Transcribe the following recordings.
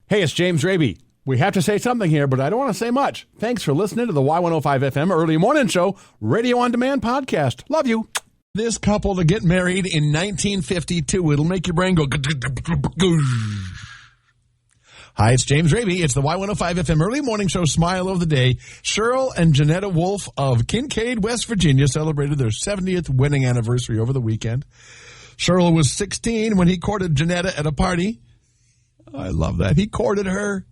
Hey, it's James Raby. We have to say something here, but I don't want to say much. Thanks for listening to the Y105 FM Early Morning Show Radio On Demand podcast. Love you. This couple to get married in 1952. It'll make your brain go. Hi, it's James Raby. It's the Y105 FM Early Morning Show Smile of the Day. Cheryl and Janetta Wolf of Kincaid, West Virginia celebrated their 70th wedding anniversary over the weekend. Cheryl was 16 when he courted Janetta at a party. I love that. He courted her.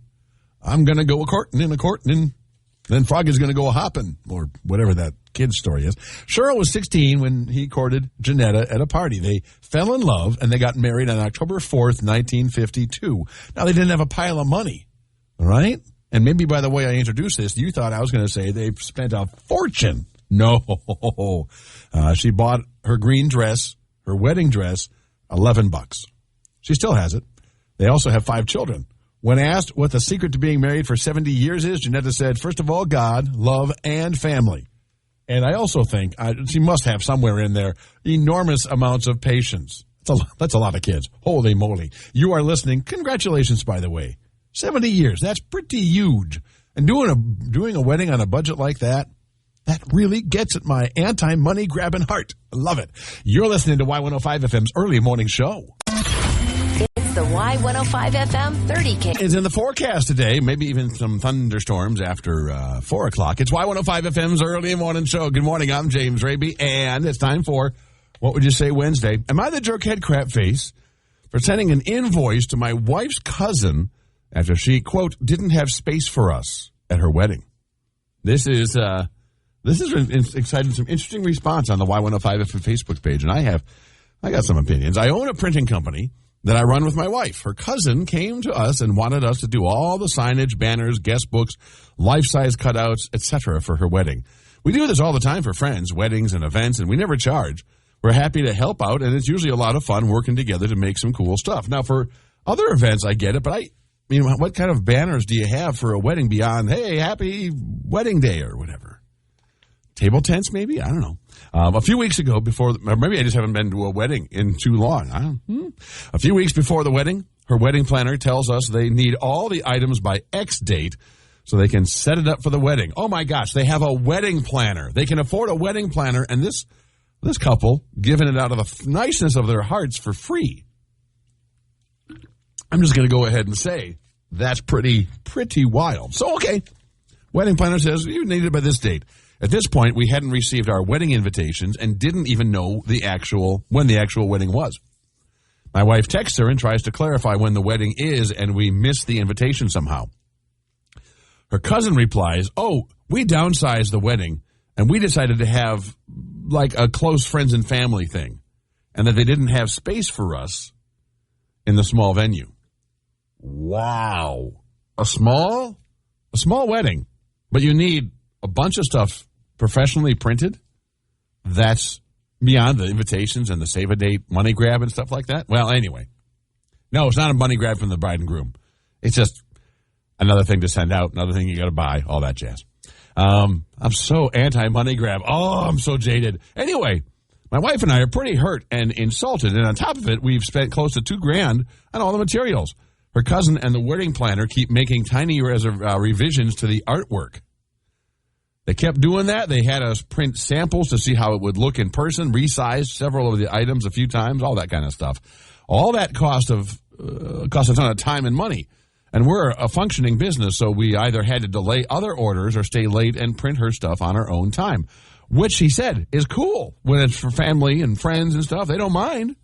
I'm going to go a-courting and a-courting, and then Froggy's going to go a-hopping, or whatever that kid's story is. Cheryl was 16 when he courted Janetta at a party. They fell in love, and they got married on October 4th, 1952. Now, they didn't have a pile of money, all right? And maybe by the way I introduced this, you thought I was going to say they've spent a fortune. No. She bought her green dress, her wedding dress, $11. She still has it. They also have 5 children. When asked what the secret to being married for 70 years is, Janetta said, first of all, God, love, and family. And I also think she must have somewhere in there enormous amounts of patience. That's a lot of kids. Holy moly. You are listening. Congratulations, by the way. 70 years. That's pretty huge. And doing a wedding on a budget like that really gets at my anti-money grabbing heart. I love it. You're listening to Y105 FM's Early Morning Show. The Y105 FM 30K. It's in the forecast today, maybe even some thunderstorms after 4 o'clock. It's Y105 FM's Early Morning Show. Good morning, I'm James Raby, and it's time for What Would You Say Wednesday? Am I the jerkhead crap face for sending an invoice to my wife's cousin after she, quote, didn't have space for us at her wedding? This is exciting, some interesting response on the Y105 FM Facebook page, and I got some opinions. I own a printing company that I run with my wife. Her cousin came to us and wanted us to do all the signage, banners, guest books, life-size cutouts, etc. for her wedding. We do this all the time for friends, weddings, and events, and we never charge. We're happy to help out, and it's usually a lot of fun working together to make some cool stuff. Now, for other events, I get it, but what kind of banners do you have for a wedding beyond, hey, happy wedding day or whatever? Table tents, maybe? I don't know. A few weeks ago, maybe I just haven't been to a wedding in too long. A few weeks before the wedding, her wedding planner tells us they need all the items by X date so they can set it up for the wedding. Oh my gosh, they have a wedding planner. They can afford a wedding planner, and this couple giving it out of the niceness of their hearts for free. I'm just going to go ahead and say that's pretty wild. So, okay, wedding planner says you need it by this date. At this point, we hadn't received our wedding invitations and didn't even know when the actual wedding was. My wife texts her and tries to clarify when the wedding is, and we missed the invitation somehow. Her cousin replies, oh, we downsized the wedding, and we decided to have like a close friends and family thing, and that they didn't have space for us in the small venue. Wow. A small wedding, but you need a bunch of stuff professionally printed. That's beyond the invitations and the save-a-date money grab and stuff like that. Well, anyway. No, it's not a money grab from the bride and groom. It's just another thing to send out, another thing you got to buy, all that jazz. I'm so anti-money grab. Oh, I'm so jaded. Anyway, my wife and I are pretty hurt and insulted, and on top of it, we've spent close to $2,000 on all the materials. Her cousin and the wedding planner keep making tiny revisions to the artwork. They kept doing that. They had us print samples to see how it would look in person, resize several of the items a few times, all that kind of stuff. All that cost a ton of time and money. And we're a functioning business, so we either had to delay other orders or stay late and print her stuff on our own time, which he said is cool when it's for family and friends and stuff. They don't mind.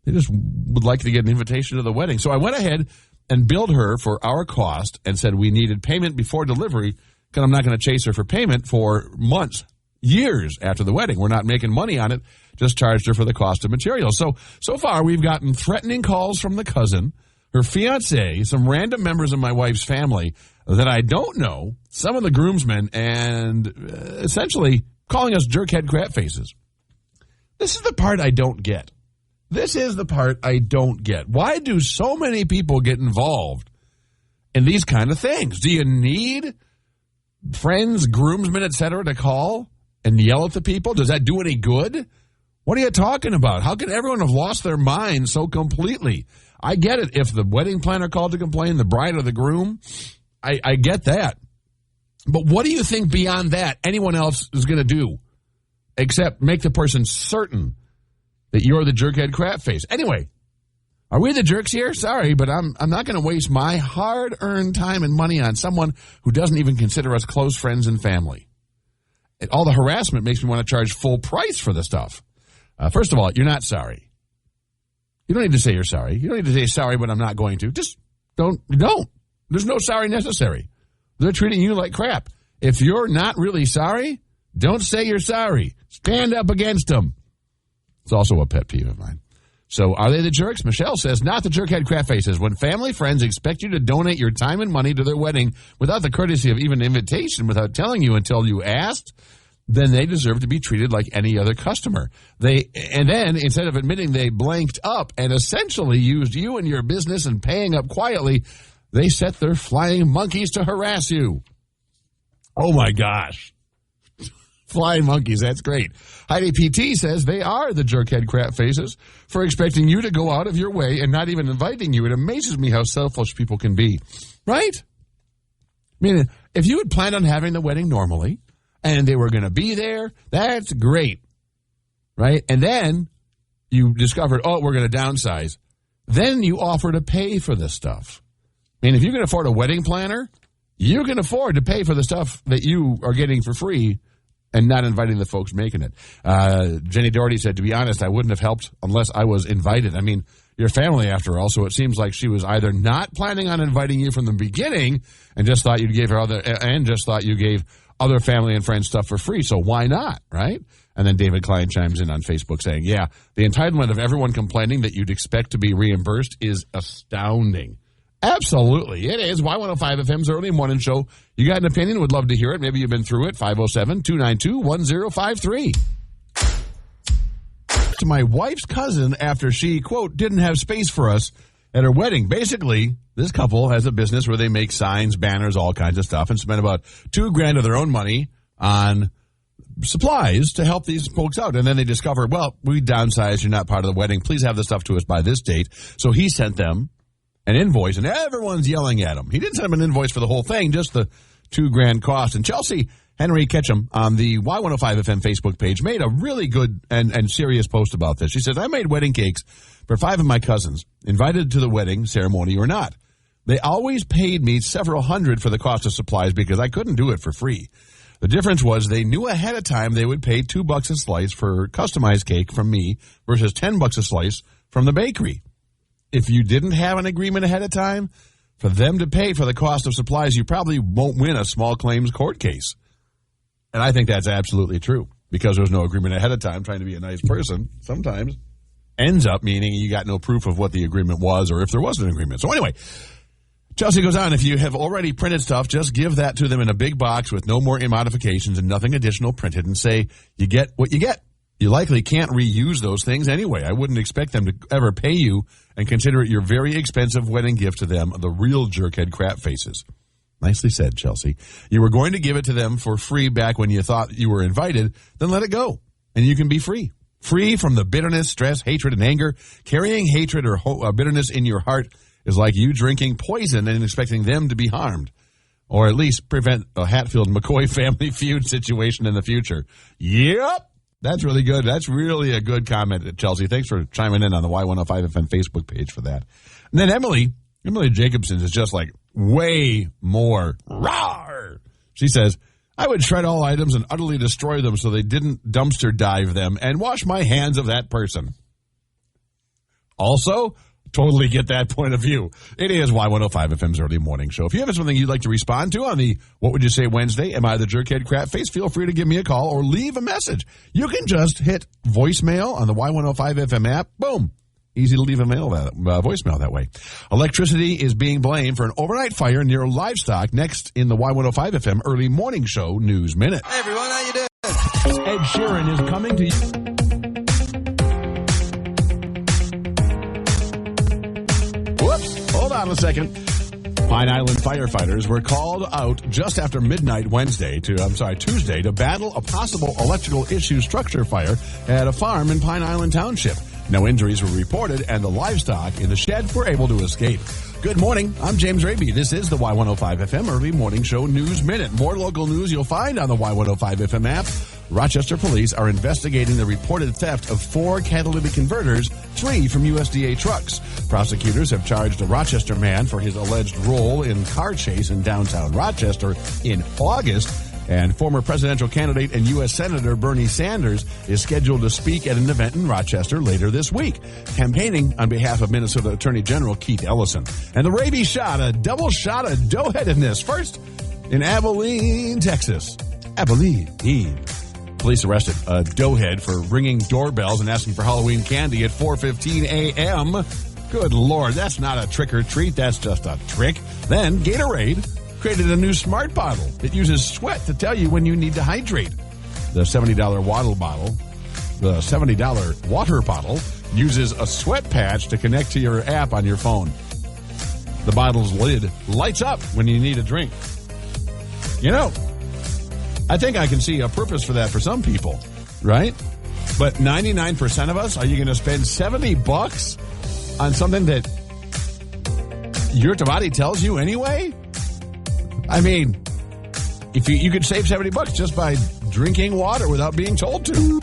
They just would like to get an invitation to the wedding. So I went ahead and billed her for our cost and said we needed payment before delivery, because I'm not going to chase her for payment for months, years after the wedding. We're not making money on it, just charged her for the cost of materials. So far, we've gotten threatening calls from the cousin, her fiancé, some random members of my wife's family that I don't know, some of the groomsmen, and essentially calling us jerkhead crap faces. This is the part I don't get. Why do so many people get involved in these kind of things? Do you need friends, groomsmen, etc. to call and yell at the people? Does that do any good? What are you talking about? How can everyone have lost their mind so completely? I get it. If the wedding planner called to complain, the bride or the groom, I get that. But what do you think beyond that anyone else is going to do except make the person certain that you're the jerkhead crap face? Anyway, are we the jerks here? Sorry, but I'm not going to waste my hard-earned time and money on someone who doesn't even consider us close friends and family. All the harassment makes me want to charge full price for the stuff. First of all, you're not sorry. You don't need to say you're sorry. You don't need to say sorry, but I'm not going to. Just don't. There's no sorry necessary. They're treating you like crap. If you're not really sorry, don't say you're sorry. Stand up against them. It's also a pet peeve of mine. So are they the jerks? Michelle says, not the jerkhead crap faces. When family friends expect you to donate your time and money to their wedding without the courtesy of even an invitation, without telling you until you asked, then they deserve to be treated like any other customer. And then, instead of admitting they blanked up and essentially used you and your business and paying up quietly, they set their flying monkeys to harass you. Oh, my gosh. Flying monkeys, that's great. Heidi PT says they are the jerkhead crap faces for expecting you to go out of your way and not even inviting you. It amazes me how selfish people can be. Right? I mean, if you had planned on having the wedding normally, and they were going to be there, that's great, right? And then you discovered, we're going to downsize. Then you offer to pay for this stuff. I mean, if you can afford a wedding planner, you can afford to pay for the stuff that you are getting for free and not inviting the folks making it. Jenny Doherty said, to be honest, I wouldn't have helped unless I was invited. I mean, your family, after all, so it seems like she was either not planning on inviting you from the beginning and just thought you gave other family and friends stuff for free, so why not, right? And then David Klein chimes in on Facebook saying, yeah, the entitlement of everyone complaining that you'd expect to be reimbursed is astounding. Absolutely, it is. Y105 FM's early morning show. You got an opinion? Would love to hear it. Maybe you've been through it. 507-292-1053. To my wife's cousin after she, quote, didn't have space for us at her wedding. Basically, this couple has a business where they make signs, banners, all kinds of stuff, and spend about $2,000 of their own money on supplies to help these folks out. And then they discover, well, we downsized. You're not part of the wedding. Please have the stuff to us by this date. So he sent them an invoice, and everyone's yelling at him. He didn't send them an invoice for the whole thing, just the $2,000 cost. And Chelsea Henry Ketchum on the Y105 FM Facebook page made a really good and serious post about this. She says, I made wedding cakes for 5 of my cousins, invited to the wedding ceremony or not. They always paid me several hundred for the cost of supplies because I couldn't do it for free. The difference was they knew ahead of time they would pay $2 a slice for customized cake from me versus $10 a slice from the bakery. If you didn't have an agreement ahead of time for them to pay for the cost of supplies, you probably won't win a small claims court case. And I think that's absolutely true because there's no agreement ahead of time. Trying to be a nice person sometimes ends up meaning you got no proof of what the agreement was or if there was an agreement. So anyway, Chelsea goes on, if you have already printed stuff, just give that to them in a big box with no more modifications and nothing additional printed and say, you get what you get. You likely can't reuse those things anyway. I wouldn't expect them to ever pay you and consider it your very expensive wedding gift to them, the real jerkhead crap faces. Nicely said, Chelsea. You were going to give it to them for free back when you thought you were invited, then let it go, and you can be free. Free from the bitterness, stress, hatred, and anger. Carrying hatred or bitterness in your heart is like you drinking poison and expecting them to be harmed, or at least prevent a Hatfield-McCoy family feud situation in the future. Yep, that's really good. That's really a good comment, Chelsea. Thanks for chiming in on the Y105 FM Facebook page for that. And then Emily Jacobson is just like way more rawr. She says, I would shred all items and utterly destroy them so they didn't dumpster dive them and wash my hands of that person. Also, totally get that point of view. It is Y105 FM's early morning show. If you have something you'd like to respond to on the What Would You Say Wednesday, Am I the Jerkhead Crap Face? Feel free to give me a call or leave a message. You can just hit voicemail on the Y105 FM app. Boom. Easy to leave a voicemail that way. Electricity is being blamed for an overnight fire near livestock. Next in the Y105 FM early morning show News Minute. Hey everyone, how you doing? Ed Sheeran is coming to you. Whoops, hold on a second. Pine Island firefighters were called out just after midnight Tuesday to battle a possible electrical issue structure fire at a farm in Pine Island Township. No injuries were reported, and the livestock in the shed were able to escape. Good morning. I'm James Raby. This is the Y105 FM Early Morning Show News Minute. More local news you'll find on the Y105 FM app. Rochester police are investigating the reported theft of 4 catalytic converters, 3 from USDA trucks. Prosecutors have charged a Rochester man for his alleged role in car chase in downtown Rochester in August. And former presidential candidate and U.S. Senator Bernie Sanders is scheduled to speak at an event in Rochester later this week, campaigning on behalf of Minnesota Attorney General Keith Ellison. And the Raby shot, a double shot of doughheadedness. First, in Abilene, Texas. Abilene. Police arrested a doughhead for ringing doorbells and asking for Halloween candy at 4:15 a.m. Good Lord, that's not a trick or treat. That's just a trick. Then Gatorade created a new smart bottle. It uses sweat to tell you when you need to hydrate. The $70 water bottle uses a sweat patch to connect to your app on your phone. The bottle's lid lights up when you need a drink. You know, I think I can see a purpose for that for some people, right? But 99% of us, are you going to spend $70 on something that your body tells you anyway? I mean, if you could save $70 just by drinking water without being told to.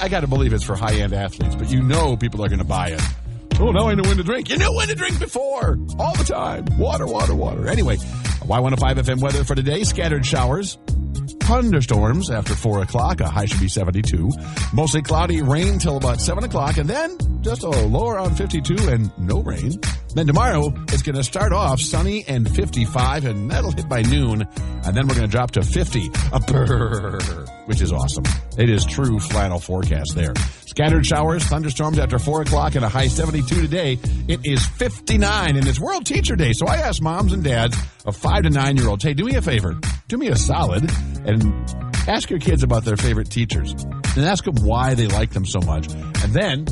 I got to believe it's for high-end athletes, but you know people are going to buy it. Oh, now I know when to drink. You knew when to drink before. All the time. Water. Anyway, Y105 FM weather for today. Scattered showers. Thunderstorms after 4 o'clock. A high should be 72. Mostly cloudy, rain till about 7 o'clock, and then just a low around 52 and no rain. Then tomorrow, it's going to start off sunny and 55, and that'll hit by noon, and then we're going to drop to 50, which is awesome. It is true flannel forecast there. Scattered showers, thunderstorms after 4 o'clock, and a high 72 today. It is 59, and it's World Teacher Day, so I asked moms and dads of 5 to 9-year-olds, hey, do me a favor, do me a solid, and ask your kids about their favorite teachers, and ask them why they like them so much, and then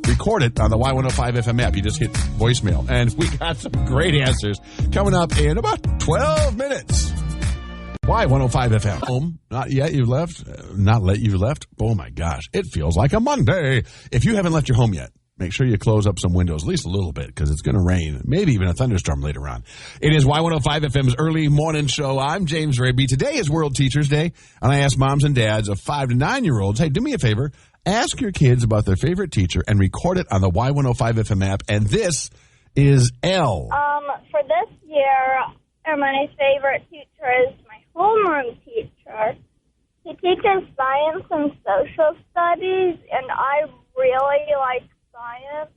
record it on the Y105 FM app. You just hit voicemail. And we got some great answers coming up in about 12 minutes. Y105 FM. Home, not yet you left. Not let you left. Oh my gosh. It feels like a Monday. If you haven't left your home yet, make sure you close up some windows, at least a little bit, because it's going to rain. Maybe even a thunderstorm later on. It is Y105 FM's early morning show. I'm James Raby. Today is World Teachers Day, and I asked moms and dads of 5 to 9-year-olds, hey, do me a favor. Ask your kids about their favorite teacher and record it on the Y105 FM app. And this is Elle. For this year, my favorite teacher is my homeroom teacher. He teaches science and social studies, and I really like science.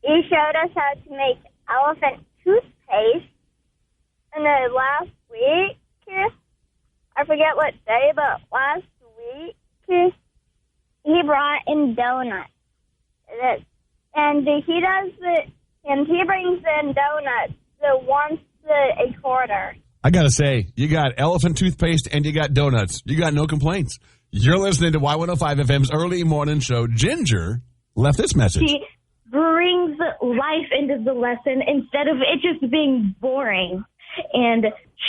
He showed us how to make elephant toothpaste. And then last week, I forget what day, but last week, he brought in donuts. And he brings in donuts once a quarter. I got to say, you got elephant toothpaste and you got donuts. You got no complaints. You're listening to Y105 FM's early morning show. Ginger left this message. She brings life into the lesson instead of it just being boring. And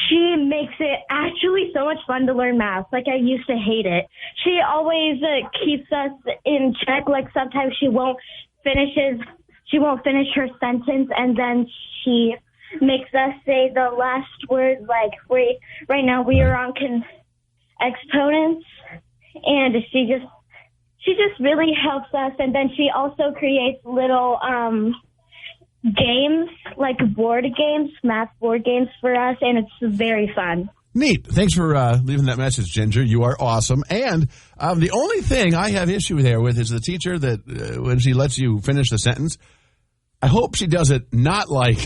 she makes it actually so much fun to learn math. Like, I used to hate it. She always keeps us in check. Like, sometimes she won't finish her sentence, and then she makes us say the last word. Like, right now we are on exponents, and she just really helps us. And then she also creates little games, like math board games for us, and it's very fun. Neat. Thanks for leaving that message, Ginger. You are awesome. And the only thing I have issue there with is the teacher that when she lets you finish the sentence, I hope she does it not like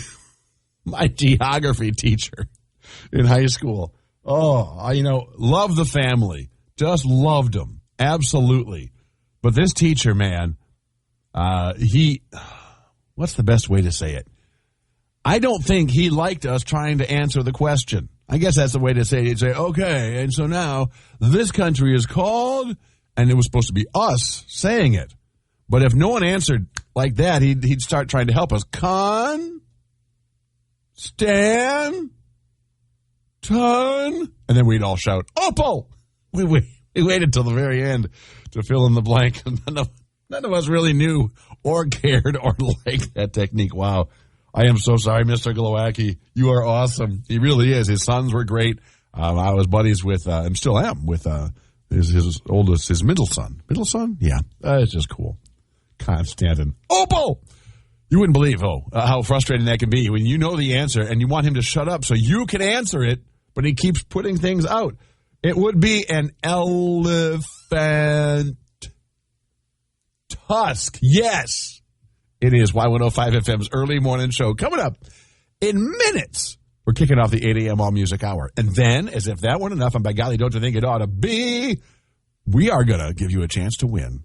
my geography teacher in high school. Oh, love the family. Just loved them. Absolutely. But this teacher, man, what's the best way to say it? I don't think he liked us trying to answer the question. I guess that's the way to say it. He'd say, okay, and so now this country is called, and it was supposed to be us saying it. But if no one answered like that, he'd start trying to help us. Stan, ton, and then we'd all shout, Opal! He waited till the very end to fill in the blank. None of us really knew or cared or liked that technique. Wow. I am so sorry, Mr. Glowacki. You are awesome. He really is. His sons were great. I was buddies with, and still am, with his middle son. Middle son? Yeah. It's just cool. Constantin. Opal! You wouldn't believe, how frustrating that can be when you know the answer and you want him to shut up so you can answer it, but he keeps putting things out. It would be an elephant tusk. Yes, it is Y105 FM's early morning show. Coming up in minutes, we're kicking off the 8 a.m. All Music Hour. And then, as if that weren't enough, and by golly, don't you think it ought to be, we are going to give you a chance to win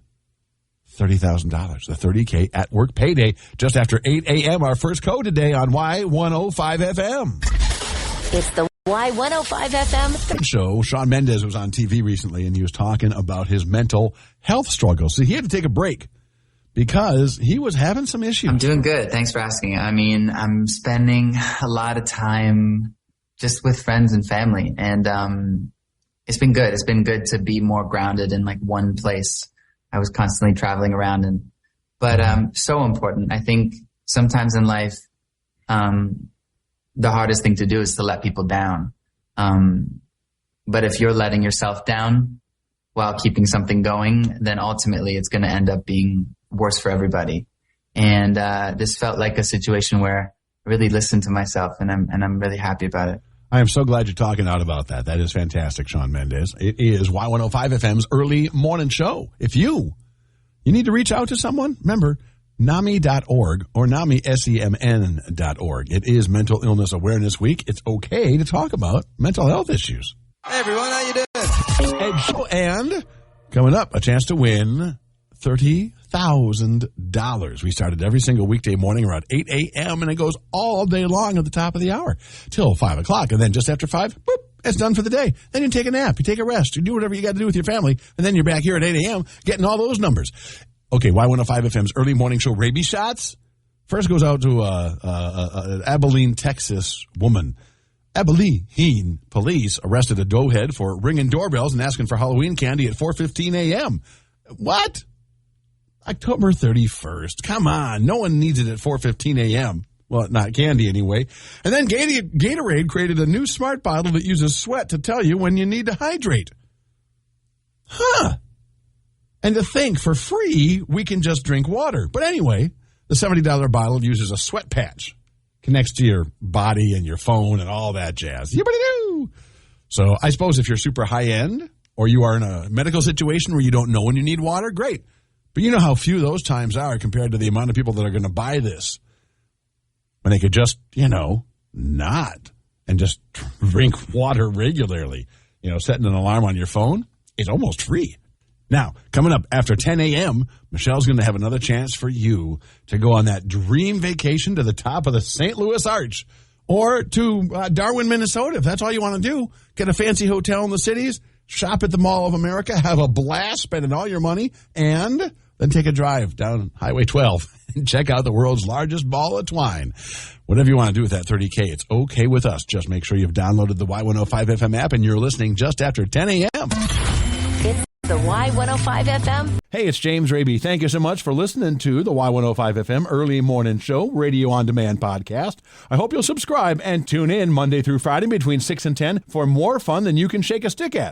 $30,000, the 30K at work payday, just after 8 a.m. Our first code today on Y105 FM. It's the Y105 FM show. Shawn Mendes was on TV recently, and he was talking about his mental health struggles. So he had to take a break because he was having some issues. I'm doing good. Thanks for asking. I mean, I'm spending a lot of time just with friends and family, and it's been good. It's been good to be more grounded in like one place. I was constantly traveling around, but so important. I think sometimes in life, the hardest thing to do is to let people down. But if you're letting yourself down while keeping something going, then ultimately it's going to end up being worse for everybody. And this felt like a situation where I really listened to myself, and I'm really happy about it. I am so glad you're talking out about that. That is fantastic, Shawn Mendes. It is Y105 FM's early morning show. If you need to reach out to someone, remember, NAMI.org or NAMI, SEMN.org. It is Mental Illness Awareness Week. It's okay to talk about mental health issues. Hey, everyone, how you doing? And coming up, a chance to win $30,000. We started every single weekday morning around 8 a.m. and it goes all day long at the top of the hour till 5 o'clock. And then just after 5, boop, it's done for the day. Then you take a nap, you take a rest, you do whatever you got to do with your family, and then you're back here at 8 a.m. getting all those numbers. Okay, Y105 FM's early morning show rabies shots. First goes out to an Abilene, Texas woman. Abilene police arrested a doughhead for ringing doorbells and asking for Halloween candy at 4:15 a.m. What? October 31st. Come on. No one needs it at 4:15 a.m. Well, not candy anyway. And then Gatorade created a new smart bottle that uses sweat to tell you when you need to hydrate. Huh. And to think, for free, we can just drink water. But anyway, the $70 bottle uses a sweat patch. Connects to your body and your phone and all that jazz. Yippity-doo! So I suppose if you're super high-end or you are in a medical situation where you don't know when you need water, great. But you know how few those times are compared to the amount of people that are going to buy this. When they could just, not. And just drink water regularly. Setting an alarm on your phone is almost free. Now, coming up after 10 a.m., Michelle's going to have another chance for you to go on that dream vacation to the top of the St. Louis Arch or to Darwin, Minnesota. If that's all you want to do, get a fancy hotel in the cities, shop at the Mall of America, have a blast spending all your money, and then take a drive down Highway 12 and check out the world's largest ball of twine. Whatever you want to do with that $30K, it's okay with us. Just make sure you've downloaded the Y105 FM app and you're listening just after 10 a.m. The Y105 FM. Hey, it's James Raby. Thank you so much for listening to the Y105 FM Early Morning Show Radio On Demand podcast. I hope you'll subscribe and tune in Monday through Friday between 6 and 10 for more fun than you can shake a stick at.